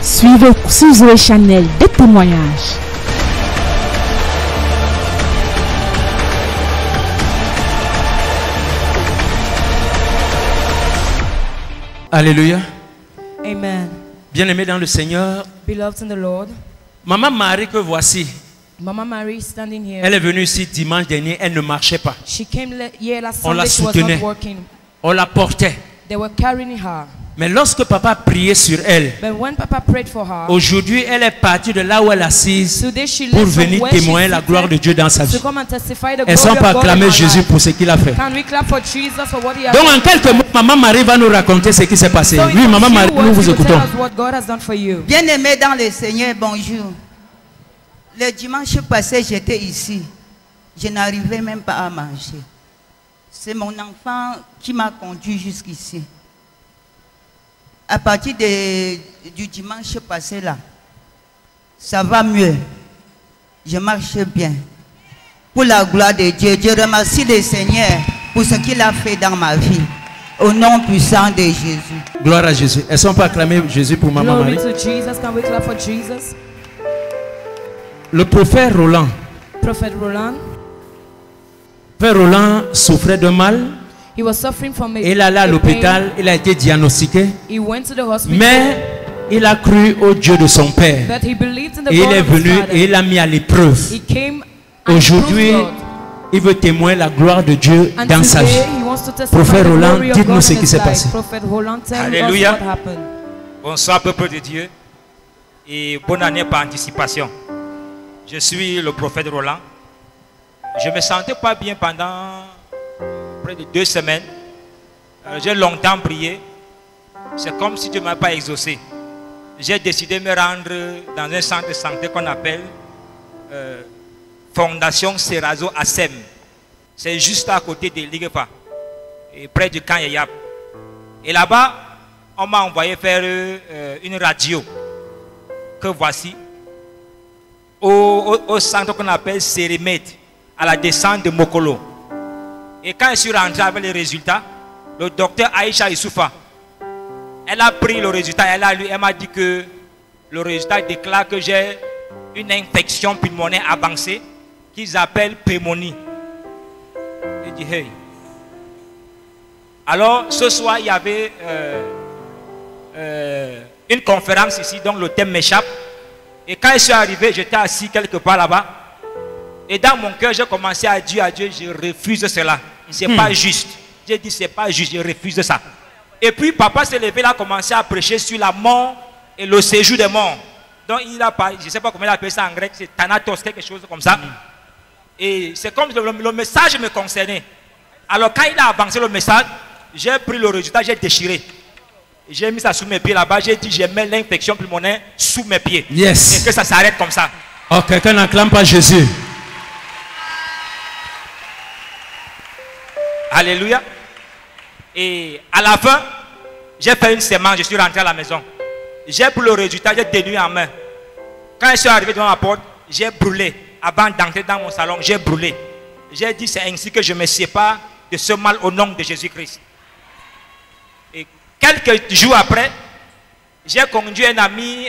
Suivez sur Zoé Channel des témoignages. Alléluia. Amen. Bien-aimé dans le Seigneur, Beloved in the Lord, Maman Marie que voici, Mama Mary standing here. elle est venue ici dimanche dernier, elle ne marchait pas. She came here last On la Sunday. She was soutenait. not working. On la portait. They were carrying her. Mais lorsque papa a prié sur elle, But when Papa prayed for her, aujourd'hui elle est partie de là où elle est assise today she pour left from venir where témoigner she's la gloire de Dieu dans sa to vie. come and testify the Est-ce glory qu'on peut of God in acclamer her Jésus life. pour ce qu'il a fait? Can we clap for Jesus for what he has Donc done? en quelques mots, Maman Marie va nous raconter ce qui s'est passé. So in Oui, a Maman few Marie, words, nous vous you tell écoutons. us what God has done for you. Bien-aimés dans le Seigneur, bonjour. Le dimanche passé, j'étais ici. Je n'arrivais même pas à manger. C'est mon enfant qui m'a conduit jusqu'ici. À partir du dimanche passé là, ça va mieux. Je marche bien. Pour la gloire de Dieu, je remercie le Seigneur pour ce qu'il a fait dans ma vie. Au nom puissant de Jésus. Gloire à Jésus. Est-ce qu'on peut acclamer Jésus pour Maman Glory Marie? to Jesus. Can we clap for Jesus? Le prophète Roland. Prophet Roland, Frère Roland souffrait de mal. he was suffering from Il allait à a l'hôpital, il a été diagnostiqué. pain. He went to the hospital, Mais il a cru au Dieu de son père. but he believed in the Et il God est of his venu father. et il a mis à l'épreuve. He came and Aujourd'hui, proved God. il veut témoigner la gloire de Dieu And dans sa today, vie. he wants to testify Prophète the Roland, glory of dites-nous God ce in qui his s'est life. passé. Prophet Roland, tell us Alléluia. what happened. Bonsoir peuple de Dieu et bonne année par anticipation. Je suis le prophète Roland. Je ne me sentais pas bien pendant près de 2 semaines. J'ai longtemps prié. C'est comme si Dieu ne m'a pas exaucé. J'ai décidé de me rendre dans un centre de santé qu'on appelle Fondation Serazo Assem. C'est juste à côté de Liguepa, et près du camp Yayap. Et là-bas, on m'a envoyé faire une radio que voici au centre qu'on appelle Sérémet, à la descente de Mokolo. Et quand je suis rentré avec les résultats, le docteur Aïcha Issoufa, elle a pris le résultat, elle m'a dit que le résultat déclare que j'ai une infection pulmonaire avancée qu'ils appellent pneumonie. Je dis hey. Alors ce soir il y avait une conférence ici, donc le thème m'échappe. Et quand je suis arrivé, j'étais assis quelque part là-bas. Et dans mon cœur, j'ai commencé à dire à Dieu, je refuse cela. C'est pas juste. J'ai dit, c'est pas juste, je refuse ça. Et puis papa s'est levé, il a commencé à prêcher sur la mort et le séjour des morts. Donc il a parlé, je ne sais pas comment il appelle ça en grec, c'est Thanatos, quelque chose comme ça. Et c'est comme le message me concernait. Alors quand il a avancé le message, j'ai pris le résultat, j'ai déchiré. J'ai mis ça sous mes pieds là-bas, j'ai dit, je mets l'infection pulmonaire sous mes pieds. Yes. Et que ça s'arrête comme ça. Oh, quelqu'un n'acclame pas Jésus. Alléluia. Et à la fin, j'ai fait une semaine, je suis rentré à la maison. J'ai pris le résultat, j'ai tenu en main. Quand je suis arrivé devant ma porte, j'ai brûlé. Avant d'entrer dans mon salon, j'ai brûlé. J'ai dit, c'est ainsi que je me sépare de ce mal au nom de Jésus-Christ. Et quelques jours après, j'ai conduit un ami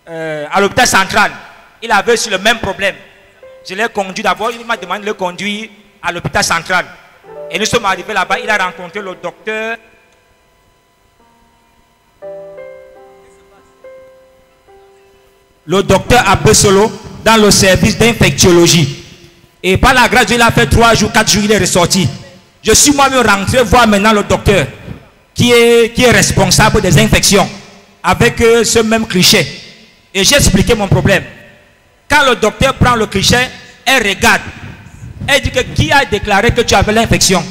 à l'hôpital central. Il avait sur le même problème. Je l'ai conduit d'abord, il m'a demandé de le conduire à l'hôpital central. Et nous sommes arrivés là-bas, il a rencontré le docteur. Le docteur Abesolo dans le service d'infectiologie. Et par la grâce de Dieu, il a fait 3 jours, 4 jours, il est ressorti. Je suis moi-même rentré voir maintenant le docteur qui est responsable des infections avec ce même cliché. Et j'ai expliqué mon problème. Quand le docteur prend le cliché, elle regarde. Elle dit que qui a déclaré que tu avais l'infection?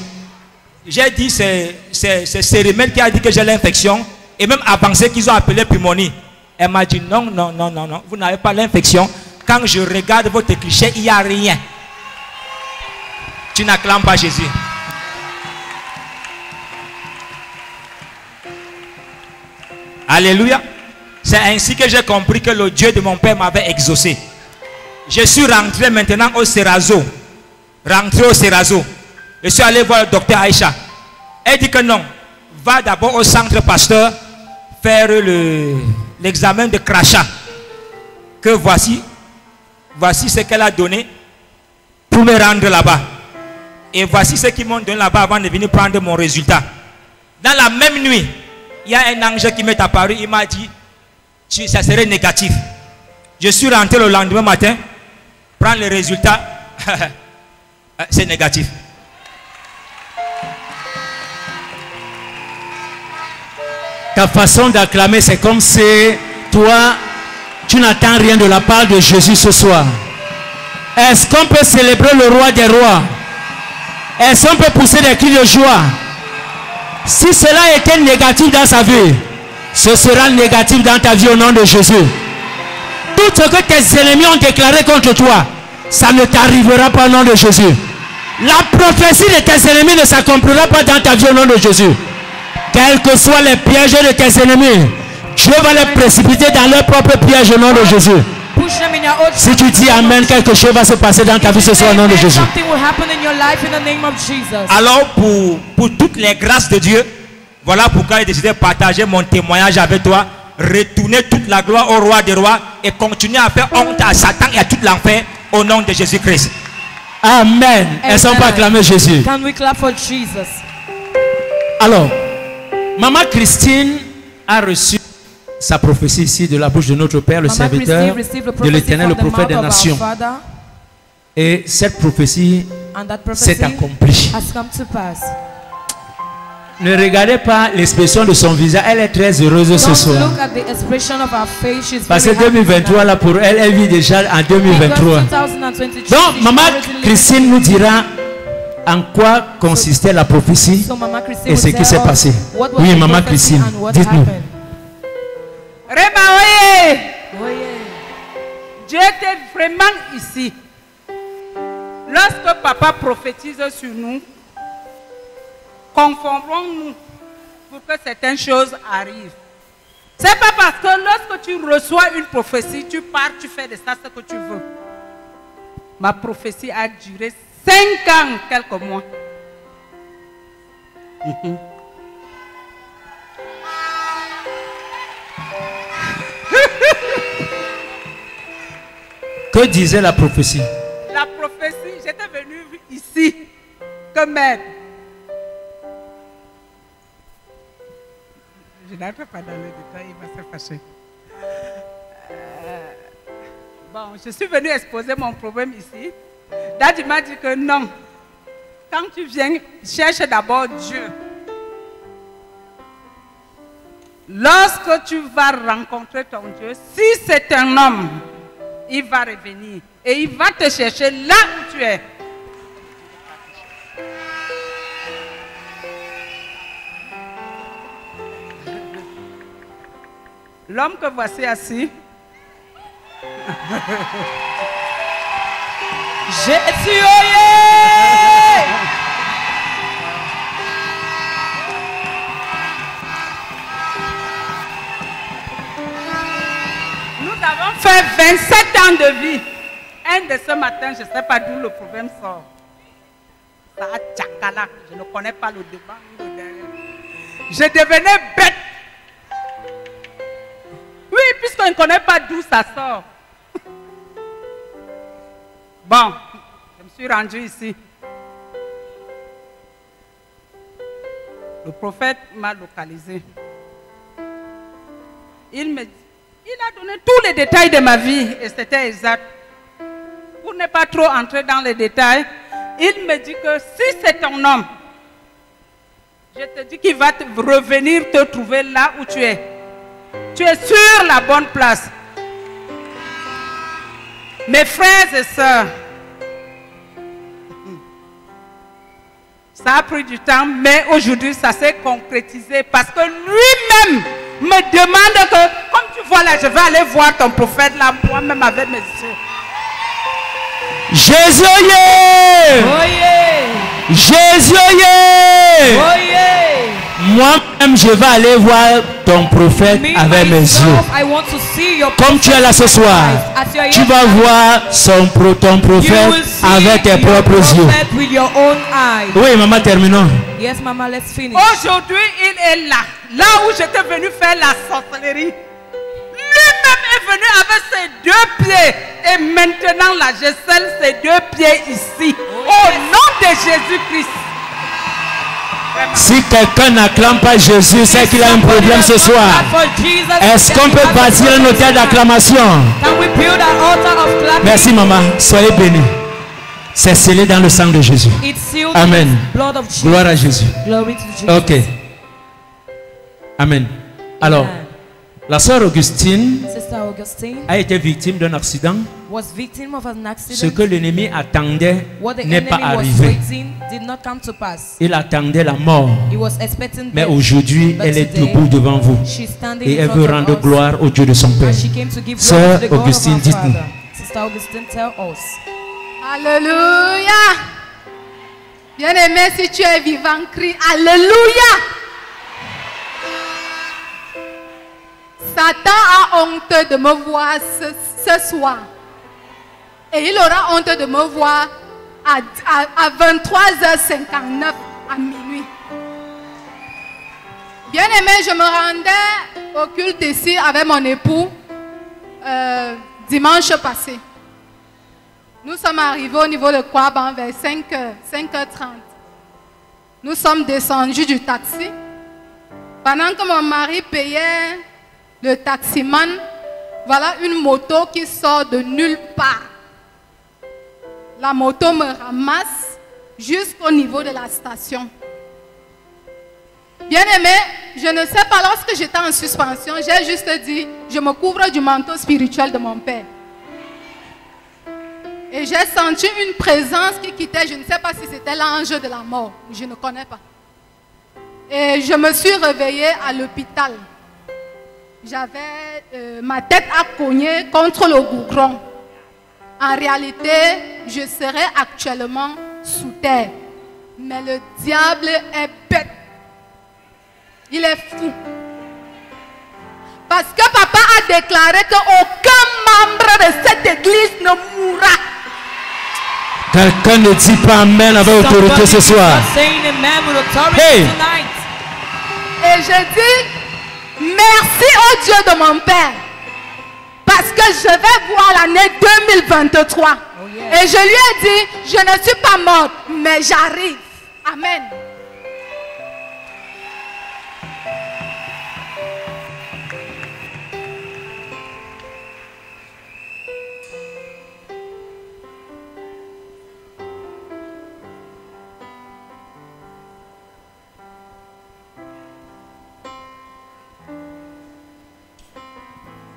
J'ai dit c'est Sérémel qui a dit que j'ai l'infection et même avancé qu'ils ont appelé pneumonie. Elle m'a dit non, non, non, non, non, vous n'avez pas l'infection. Quand je regarde votre cliché, il n'y a rien. Tu n'acclames pas Jésus. Alléluia. C'est ainsi que j'ai compris que le Dieu de mon père m'avait exaucé. Je suis rentré maintenant au Serazo. Rentré au Serazo. Je suis allé voir le docteur Aïcha. Elle dit que non. Va d'abord au centre pasteur faire l'examen de crachat. Que voici ce qu'elle a donné pour me rendre là-bas. Et voici ce qu'ils m'ont donné là-bas avant de venir prendre mon résultat. Dans la même nuit, il y a un ange qui m'est apparu, il m'a dit, ça serait négatif. Je suis rentré le lendemain matin, prendre les résultats, c'est négatif. Ta façon d'acclamer, c'est comme si toi, tu n'attends rien de la part de Jésus ce soir. Est-ce qu'on peut célébrer le roi des rois? Est-ce qu'on peut pousser des cris de joie? Si cela était négatif dans sa vie, ce sera négatif dans ta vie au nom de Jésus. Tout ce que tes ennemis ont déclaré contre toi, ça ne t'arrivera pas au nom de Jésus. La prophétie de tes ennemis ne s'accomplira pas dans ta vie au nom de Jésus. Quels que soient les pièges de tes ennemis, Dieu va les précipiter dans leurs propres pièges au nom de Jésus. Si tu dis Amen, quelque chose va se passer dans ta vie ce soir au nom de Jésus. Alors pour toutes les grâces de Dieu, voilà pourquoi j'ai décidé de partager mon témoignage avec toi. Retourner toute la gloire au roi des rois et continuer à faire honte à Satan et à tout l'enfer au nom de Jésus-Christ. Amen. Est-ce qu'on peut acclamer Jésus? Can we clap for Jesus? Alors, Maman Christine a reçu sa prophétie ici de la bouche de notre Père, le serviteur de l'Éternel, le prophète des nations. Et cette prophétie s'est accomplie. Ne regardez pas l'expression de son visage, elle est très heureuse ce soir. Parce que 2023, là pour elle, elle vit déjà en 2023. Donc, Maman Christine nous dira en quoi consistait la prophétie et ce qui s'est passé. Oui, Maman Christine, dites-nous. Rema, oye! Dieu était vraiment ici. Lorsque papa prophétise sur nous, conformons-nous pour que certaines choses arrivent. C'est pas parce que lorsque tu reçois une prophétie, tu pars, tu fais de ça ce que tu veux. Ma prophétie a duré 5 ans, quelques mois. Que disait la prophétie? La prophétie, j'étais venu ici comme aide. Je n'arrive pas dans le détail, il va se fâcher. Bon, je suis venu exposer mon problème ici. Daddy m'a dit que non. Quand tu viens, cherche d'abord Dieu. Lorsque tu vas rencontrer ton Dieu, si c'est un homme, il va revenir et il va te chercher là où tu es. L'homme que voici assis. Jésus, oyez! Nous avons fait 27 ans de vie. Un de ce matin, je ne sais pas d'où le problème sort. Ça a tchakala. Je ne connais pas le devant ni le derrière. Je devenais bête. Oui, puisqu'on ne connaît pas d'où ça sort. Bon, je me suis rendu ici. Le prophète m'a localisé. Il a donné tous les détails de ma vie et c'était exact. Pour ne pas trop entrer dans les détails, il me dit que si c'est ton homme, je te dis qu'il va revenir te trouver là où tu es. Tu es sur la bonne place. Mes frères et sœurs, ça a pris du temps, mais aujourd'hui ça s'est concrétisé parce que lui-même me demande que, comme tu vois là, je vais aller voir ton prophète là, moi-même avec mes yeux. Jésus, Jésus, moi-même je vais aller voir ton prophète avec mes yeux. Comme tu es là ce soir, tu vas voir ton prophète avec tes propres yeux. Oui, maman, terminons. Yes, Mama, let's finish. Aujourd'hui, il est là. Là où j'étais venu faire la sorcellerie. venu avec ses 2 pieds. Et maintenant, là, je scelle ses 2 pieds ici. Au nom de Jésus-Christ. Si quelqu'un n'acclame pas Jésus, c'est qu'il a un problème ce soir. Est-ce qu'on peut bâtir un hôtel d'acclamation? Merci maman, soyez bénis. C'est scellé dans le sang de Jésus. Amen. Gloire à Jésus. Ok. Amen. Alors, la sœur Augustine a été victime d'un accident. Ce que l'ennemi attendait n'est pas arrivé. Il attendait la mort. Mais aujourd'hui, elle est debout devant vous. Et elle veut rendre gloire au Dieu de son Père. Sœur Augustine, dites-nous. Alléluia. Bien-aimé, si tu es vivant, crie Alléluia. Satan a honte de me voir ce soir. Et il aura honte de me voir à 23h59 à minuit. Bien-aimé, je me rendais au culte ici avec mon époux dimanche passé. Nous sommes arrivés au niveau de Kouaban vers 5h30. Nous sommes descendus du taxi. Pendant que mon mari payait le taximan, voilà une moto qui sort de nulle part. La moto me ramasse jusqu'au niveau de la station. Bien-aimé, je ne sais pas, lorsque j'étais en suspension, j'ai juste dit, je me couvre du manteau spirituel de mon père. Et j'ai senti une présence qui quittait, je ne sais pas si c'était l'ange de la mort, je ne connais pas. Et je me suis réveillée à l'hôpital. J'avais ma tête à cogner contre le goudron. En réalité, je serais actuellement sous terre. Mais le diable est bête. Il est fou. Parce que papa a déclaré qu'aucun membre de cette église ne mourra. Quelqu'un ne dit pas Amen avec autorité ce soir. Hey. Et je dis merci au Dieu de mon Père. Parce que je vais voir l'année 2023. Et je lui ai dit, je ne suis pas morte, mais j'arrive. Amen.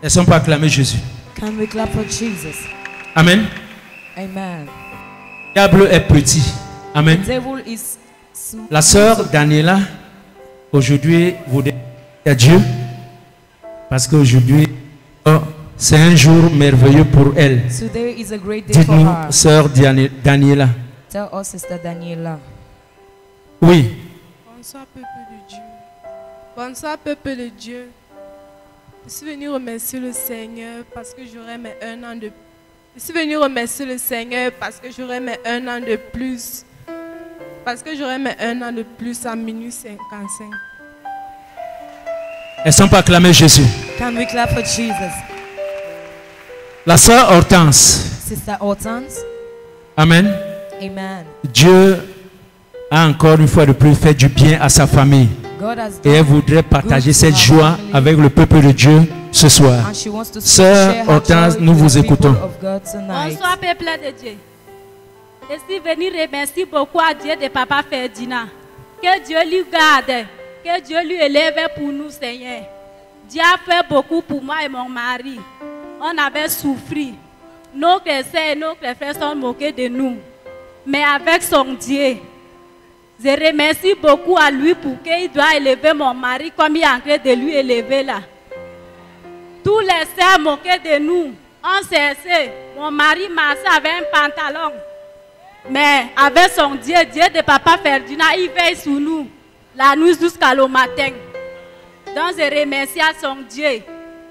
Est-ce qu'on peut acclamer Jésus? Can we clap for Jesus? Amen. Amen. Le diable est petit. Amen. The devil is small. La sœur Daniela, aujourd'hui, vous dites à Dieu, parce qu'aujourd'hui, c'est un jour merveilleux pour elle. Today is a great day for Dites-nous, her. sœur Daniela. Tell us, Sister Daniela. Oui. Bonsoir, peuple de Dieu. Bonsoir, peuple de Dieu. Je suis venu remercier le Seigneur parce que j'aurais mes 1 an de plus. Je suis venu remercier le Seigneur parce que j'aurais mes 1 an de plus. Parce que j'aurais mes 1 an de plus à minuit 55. Est-ce qu'on peut acclamer Jésus? Can we clap for Jesus? La sœur Hortense. Sister Hortense. Amen. Amen. Dieu a encore une fois de plus fait du bien à sa famille. God has Et elle done voudrait partager good to cette her joie family. avec le peuple de Dieu ce soir. And she wants to Sœur share her Hortense, joy nous with vous the people écoutons. of God tonight. Bonsoir, peuple de Dieu. Je suis venu remercier beaucoup à Dieu de Papa Ferdinand. Que Dieu lui garde, que Dieu lui élève pour nous, Seigneur. Dieu a fait beaucoup pour moi et mon mari. On avait souffert. Nos sœurs et nos frères sont moqués de nous. Mais avec son Dieu, je remercie beaucoup à lui pour qu'il doit élever mon mari comme il est en train de lui élever là. Tous les sœurs moquaient de nous. On cessait. Mon mari marchait avec un pantalon. Mais avec son Dieu, Dieu de Papa Ferdinand, il veille sur nous la nuit jusqu'à le matin. Donc je remercie à son Dieu.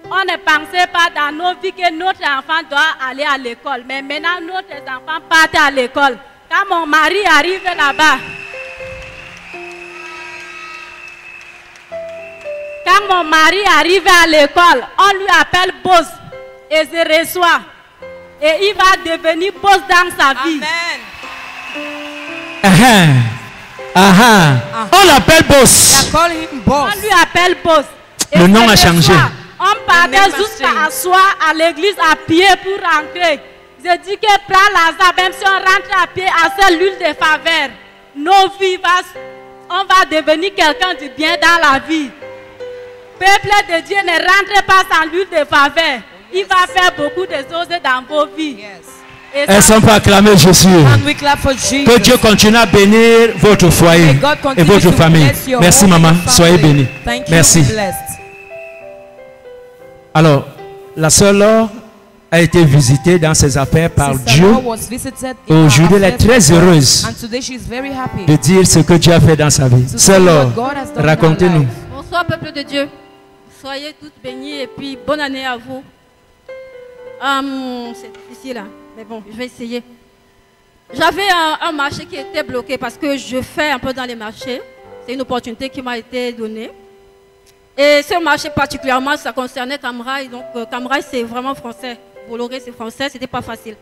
On ne pensait pas dans nos vies que notre enfant doit aller à l'école. Mais maintenant, notre enfant partent à l'école. Quand mon mari arrive là-bas, quand mon mari arrive à l'école, on lui appelle boss. et je reçois. Et il va devenir boss dans sa vie. On l'appelle boss. On lui appelle boss. Et Le nom a ce changé. soir, on partait jusqu'à asseoir à l'église à pied pour rentrer. Je dis que prends l'argent, même si on rentre à pied à cette l'huile de faveur, nos vies, on va devenir quelqu'un de bien dans la vie. Peuple de Dieu, ne rentrez pas sans l'huile de faveur. Il va faire beaucoup de choses dans vos vies. Et Elles sont pas acclamées Jésus. Que Dieu continue à bénir votre foyer et votre famille. Merci maman, soyez bénis. Merci. Alors, la sœur Laure a été visitée dans ses affaires par Dieu. Aujourd'hui, elle est très heureuse de dire ce que Dieu a fait dans sa vie. Sœur Laure, racontez-nous. Bonsoir peuple de Dieu. Soyez tous bénis et puis bonne année à vous. C'est difficile là, mais bon, je vais essayer. J'avais un marché qui était bloqué parce que je fais un peu dans les marchés. C'est une opportunité qui m'a été donnée. Et ce marché particulièrement, ça concernait Camrail. Donc Camrail, c'est vraiment français. Bolloré, c'est français, c'était pas facile.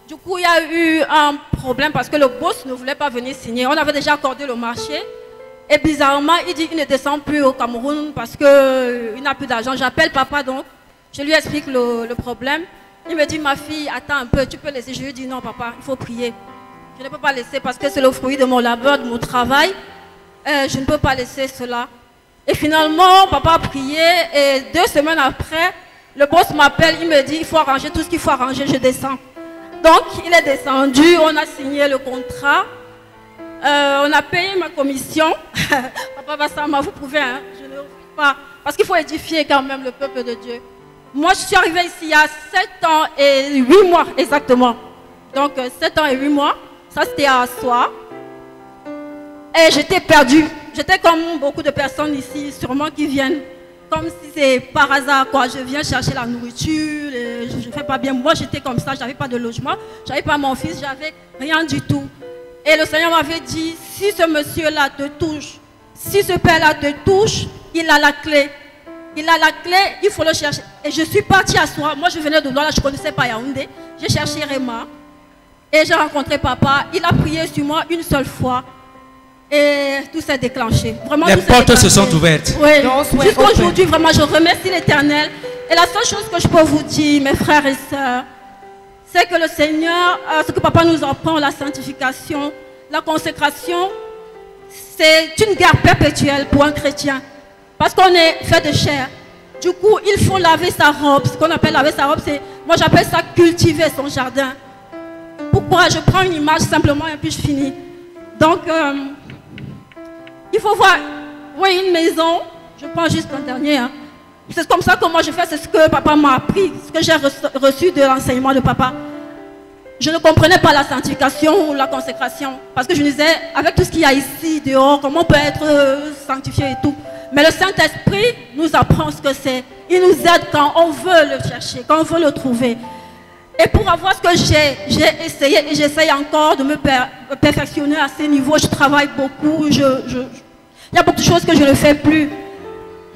Du coup, il y a eu un problème parce que le boss ne voulait pas venir signer. On avait déjà accordé le marché. Et bizarrement, il dit qu'il ne descend plus au Cameroun parce qu'il n'a plus d'argent. J'appelle papa donc. Je lui explique le problème. Il me dit, ma fille, attends un peu, tu peux laisser. Je lui dis, non papa, il faut prier. Je ne peux pas laisser parce que c'est le fruit de mon labeur, de mon travail. Je ne peux pas laisser cela. Et finalement, papa a prié et 2 semaines après, le boss m'appelle, il me dit, il faut arranger tout ce qu'il faut arranger, je descends. Donc, il est descendu, on a signé le contrat, on a payé ma commission. Papa Bassama, vous pouvez, hein, je ne refuse pas, parce qu'il faut édifier quand même le peuple de Dieu. Moi, je suis arrivée ici il y a 7 ans et 8 mois exactement. Donc, 7 ans et 8 mois, ça c'était à Soie. Et j'étais perdue. J'étais comme beaucoup de personnes ici, sûrement qui viennent. Comme si c'est par hasard, quoi. Je viens chercher la nourriture, je ne fais pas bien. Moi, j'étais comme ça, je n'avais pas de logement, je n'avais pas mon fils, j'avais rien du tout. Et le Seigneur m'avait dit, si ce monsieur-là te touche, si ce père-là te touche, il a la clé. Il a la clé, il faut le chercher. Et je suis partie à Soie. Moi, je venais de Douala, je ne connaissais pas Yaoundé. J'ai cherché Réma. Et j'ai rencontré papa. Il a prié sur moi une seule fois. Et tout s'est déclenché. Vraiment, les portes se sont ouvertes. Oui. Jusqu'aujourd'hui, vraiment, je remercie l'Éternel. Et la seule chose que je peux vous dire, mes frères et sœurs, c'est que le Seigneur, ce que papa nous apprend, la sanctification, la consécration, c'est une guerre perpétuelle pour un chrétien. Parce qu'on est fait de chair. Du coup, il faut laver sa robe. Ce qu'on appelle laver sa robe, c'est, moi j'appelle ça cultiver son jardin. Pourquoi? Je prends une image simplement et puis je finis. Donc, il faut voir, oui, une maison, je prends juste un dernier. Hein. C'est comme ça que moi je fais, c'est ce que papa m'a appris, ce que j'ai reçu de l'enseignement de papa. Je ne comprenais pas la sanctification ou la consécration. Parce que je me disais, avec tout ce qu'il y a ici, dehors, comment on peut être sanctifié et tout. Mais le Saint-Esprit nous apprend ce que c'est. Il nous aide quand on veut le chercher, quand on veut le trouver. Et pour avoir ce que j'ai essayé et j'essaye encore de me perfectionner à ce niveau. Je travaille beaucoup, il y a beaucoup de choses que je ne fais plus.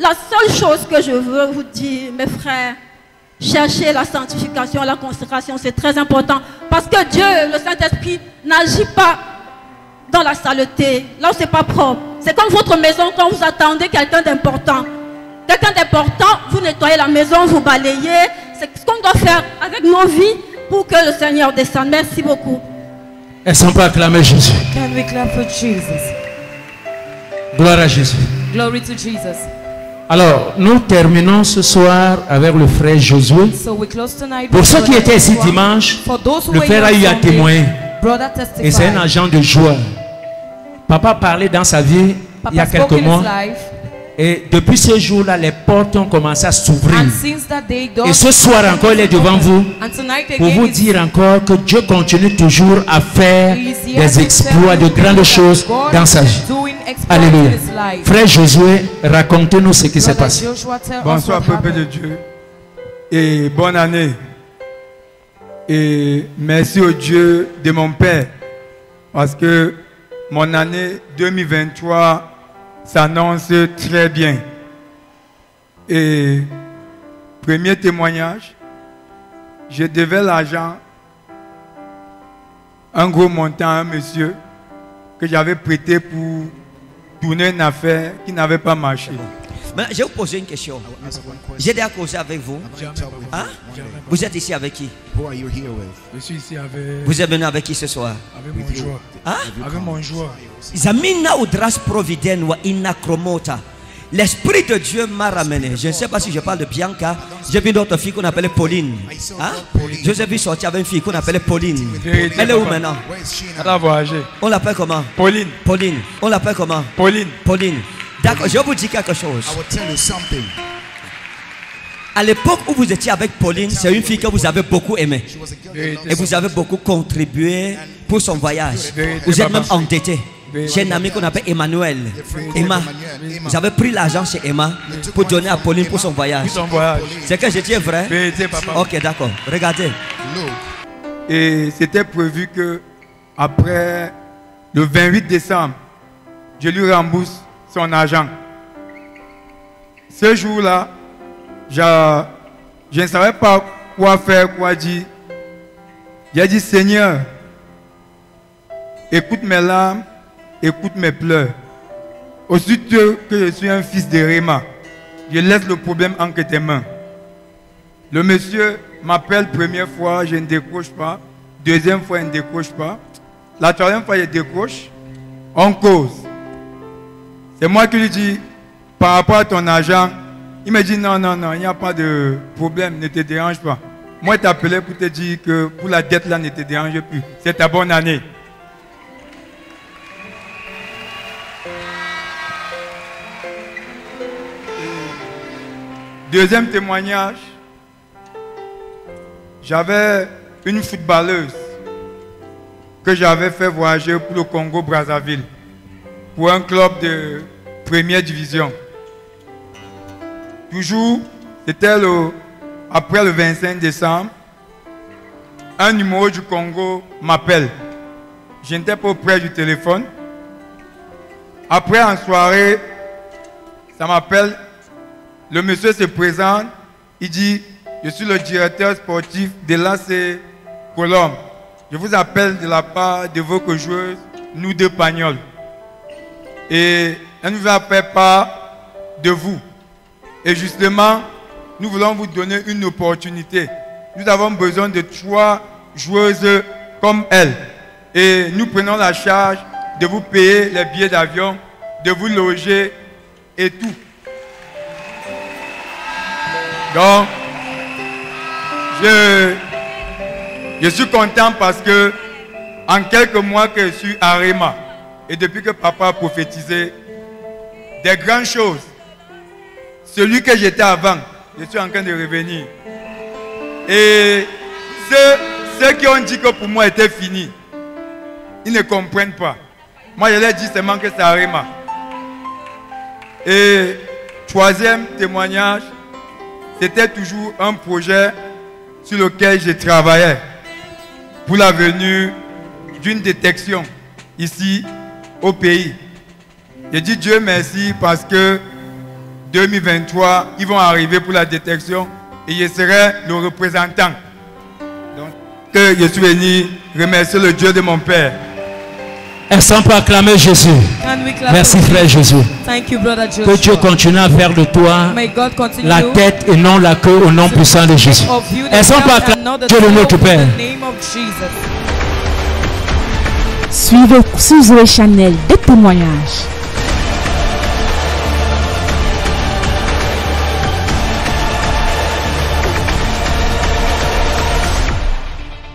La seule chose que je veux vous dire, mes frères, cherchez la sanctification, la consécration, c'est très important. Parce que Dieu, le Saint-Esprit, n'agit pas dans la saleté, là où c'est pas propre. C'est comme votre maison quand vous attendez quelqu'un d'important. Quelqu'un d'important, vous nettoyez la maison, vous balayez. C'est ce qu'on doit faire avec nos vies pour que le Seigneur descende. Merci beaucoup. Elles sont pas acclamées Jésus. Can we clap for Jesus? Gloire à Jésus. Glory to Jesus. Alors, nous terminons ce soir avec le frère Josué. So we close tonight. Pour ceux qui étaient ici dimanche, le frère a eu à témoigner. Et c'est un agent de joie. Papa parlait dans sa vie il y a quelques mois. Et depuis ce jour-là, les portes ont commencé à s'ouvrir. Et ce soir encore, il est devant vous pour vous dire encore que Dieu continue toujours à faire des exploits, de grandes choses dans sa vie. Alléluia. Frère Josué, racontez-nous ce qui s'est passé. Bonsoir, peuple de Dieu. Et bonne année. Et merci au Dieu de mon Père. Parce que mon année 2023 s'annonce très bien. Et premier témoignage, je devais l'argent, un gros montant à un monsieur que j'avais prêté pour tourner une affaire qui n'avait pas marché. Maintenant, je vais vous poser une question. J'ai déjà causé avec vous. Hein? Vous êtes ici avec qui? Je suis ici avec... Vous êtes venu avec qui ce soir? Avec mon joueur. Hein? Avec mon joueur. Zamina Udras Providen wa Inakromota. L'Esprit de Dieu m'a ramené. Je ne sais pas si je parle de Bianca. J'ai vu d'autres filles qu'on appelait Pauline. Hein? Je vous ai vu sortir avec une fille qu'on appelait Pauline. Elle est où maintenant? Elle a voyagé. On l'appelle comment? Pauline. Pauline. On l'appelle comment? Pauline. Pauline. D'accord, je vais vous dire quelque chose. À l'époque où vous étiez avec Pauline, c'est une fille que vous avez beaucoup aimée. Et vous avez beaucoup contribué pour son voyage. Vous êtes même endetté. J'ai un ami qu'on appelle Emmanuel. Emma. Vous avez pris l'argent chez Emma pour donner à Pauline pour son voyage. C'est que je dis vrai? Ok, d'accord. Regardez. Et c'était prévu que après le 28 décembre, je lui rembourse son argent. Ce jour-là, je ne savais pas quoi faire, quoi dire. J'ai dit, Seigneur, écoute mes larmes, écoute mes pleurs. Aussitôt que je suis un fils de Réma, je laisse le problème entre tes mains. Le monsieur m'appelle première fois, je ne décroche pas. Deuxième fois, je ne décroche pas. La troisième fois, je décroche. On cause. C'est moi qui lui dis, par rapport à ton argent, il me dit non, non, non, il n'y a pas de problème, ne te dérange pas. Moi, je t'appelais pour te dire que pour la dette là, ne te dérange plus. C'est ta bonne année. Deuxième témoignage, j'avais une footballeuse que j'avais fait voyager pour le Congo-Brazzaville, pour un club de première division. Toujours, c'était après le 25 décembre, un numéro du Congo m'appelle. Je n'étais pas auprès du téléphone. Après, en soirée, ça m'appelle. Le monsieur se présente. Il dit, je suis le directeur sportif de l'AC Colombe. Je vous appelle de la part de vos joueuses, nous deux Pagnols. Et elle nous a fait part de vous. Et justement, nous voulons vous donner une opportunité. Nous avons besoin de 3 joueuses comme elle. Et nous prenons la charge de vous payer les billets d'avion, de vous loger et tout. Donc, je suis content parce que en quelques mois que je suis à Réma, et depuis que papa a prophétisé des grandes choses, celui que j'étais avant, je suis en train de revenir. Et ceux qui ont dit que pour moi était fini, ils ne comprennent pas. Moi, je leur dis seulement que c'est à Réma. Et troisième témoignage, c'était toujours un projet sur lequel je travaillais pour la venue d'une détection ici au pays. J'ai dit Dieu merci parce que 2023, ils vont arriver pour la détection et je serai le représentant. Donc, que je suis venu remercier le Dieu de mon Père. Est-ce qu'on peut acclamer Jésus? Merci frère Jésus. Thank you, brother Joshua. Que Dieu continue à faire de toi la tête et non la queue au nom puissant de Jésus. Est-ce qu'on peut acclamer Dieu le notre Père? Suivez Zoé Chanel des témoignages.